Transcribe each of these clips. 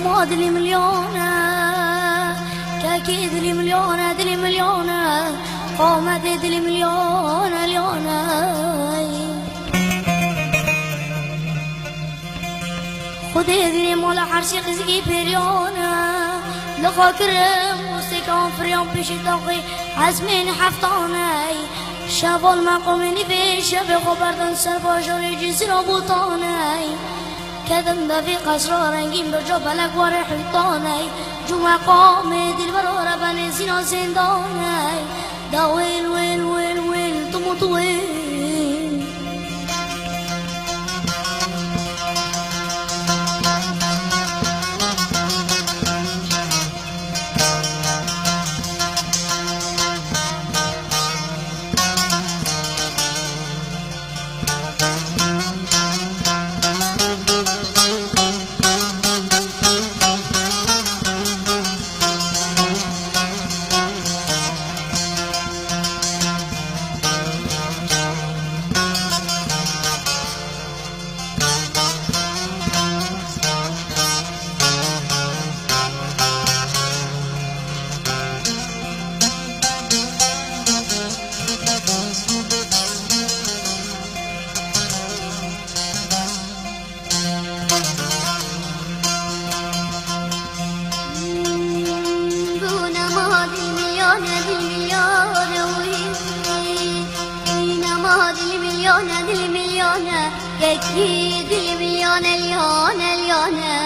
ما دلي مليونة كاكي دلي مليونة دلي مليونة قومة دلي مليونة ليونة خدي دلي مولا حرشي قزقي بريونة لخاكرم موسيقى فريون بيشي تاقي عزمين حفتاني شبال مقامني في شب خبردن سر باجار جزيرة بوطاني کدم دفی قصر رنگین بر جا بلک وار حیطانی جو مقام دل برا ربن زینا زندانی دا ویل ویل ویل ویل تو مطویل دل مليونة كاكي دل مليونة ليونة ليونة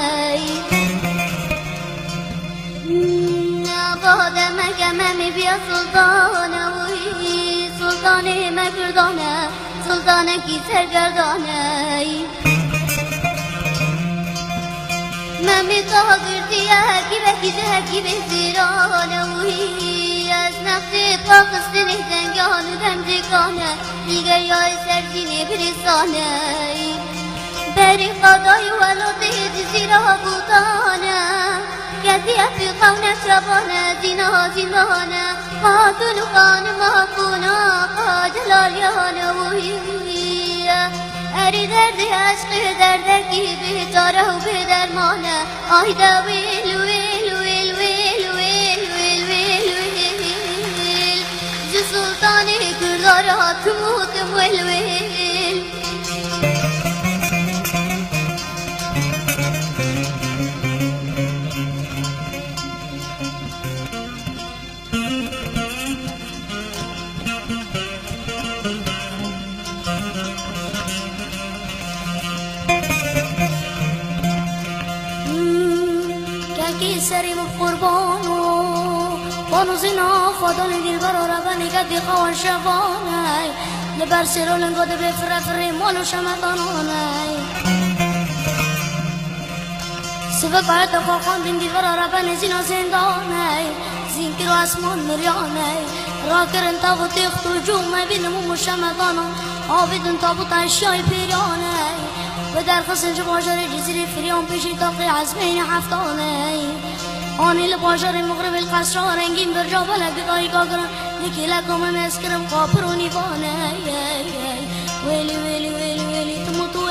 نبادة مكمامي بيا سلطانة وي سلطانة مكردانة سلطانة كي سرگردانة مامي طاقرتي هكي بكي هكي بزيرانة وي از نفت پاکست نهدنگان دمدگانه دیگر یای سرزینه برسانه بری قضای ولوده زیرا بودانه گدی افی قونه شبانه زینا زیمانه خاتون خانم خونه قاجلالیانه وی اری درد عشق دردکی بیچاره و بدرمانه آیده ویل ویل ویل ویل ویل سلطان كردارات تموت والويل كاكي سريم قربانو بانو زنا خداني دل برا رباني قدي خوان شفاني لبر سيرو لنقود بفرفري مالو شمطانوني سفك عيطة خاقان دل برا رباني زنا زنداني زين كرو اسمان مرياني راكر انتابو تيختو جومي بينمو مشمطانا عابد انتابو تاشاي بيرياني بدر خسن جباجر جزيري فريون بيشي تاقي عزمين حفتاني آنی لباشر مغرب القصر رنگین بر جا بلک دایی کاغرم لکی لکم مسکرم قاپرونی بانه ویلی ویلی ویلی ویلی تمو تو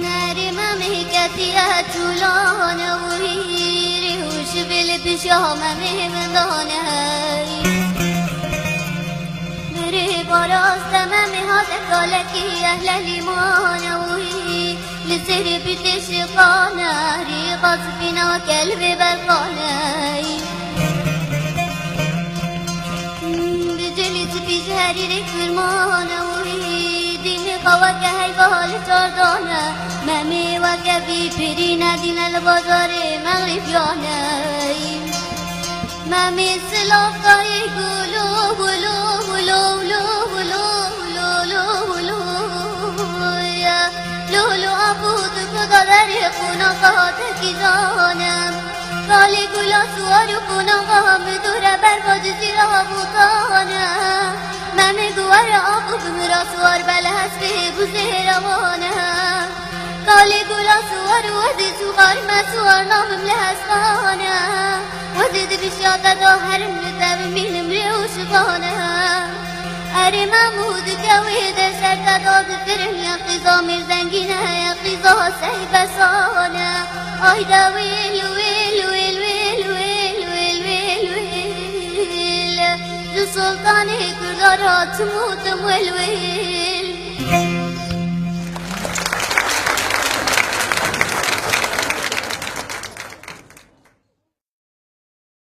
نرم مهکتی طولانه ویری هوش بل پیشام مهمندانه باراست من هاد کالکی اهل لیمان وی لسر بیتش قانه ریقاس فینا کلب برقانه بجلیت پیش هری فرمان وی دین قوا که هی بال چردانه ممی و کبی پری ندین البازار مغربیانه ممی سلافای گلو گلو گلو لولو ابود کداری خونا قاطی جانم کالی گلا سوارو خونا قام دور برباد زیرا بودانم ممی گوار آبو بمرا سوار بله هستی بوزه روانم کالی گلا سوارو وزی سوار مسوار نامم لحسانم وزید بیشیات دا هرم لطب مینم ریوش خانم اری محمود جوید سر داد فرن یا قیزا مرزنگینه یا قیزا سی بسانه آی دا ویل ویل ویل ویل ویل ویل ویل ویل جو سلطان کردار تموت ویل ویل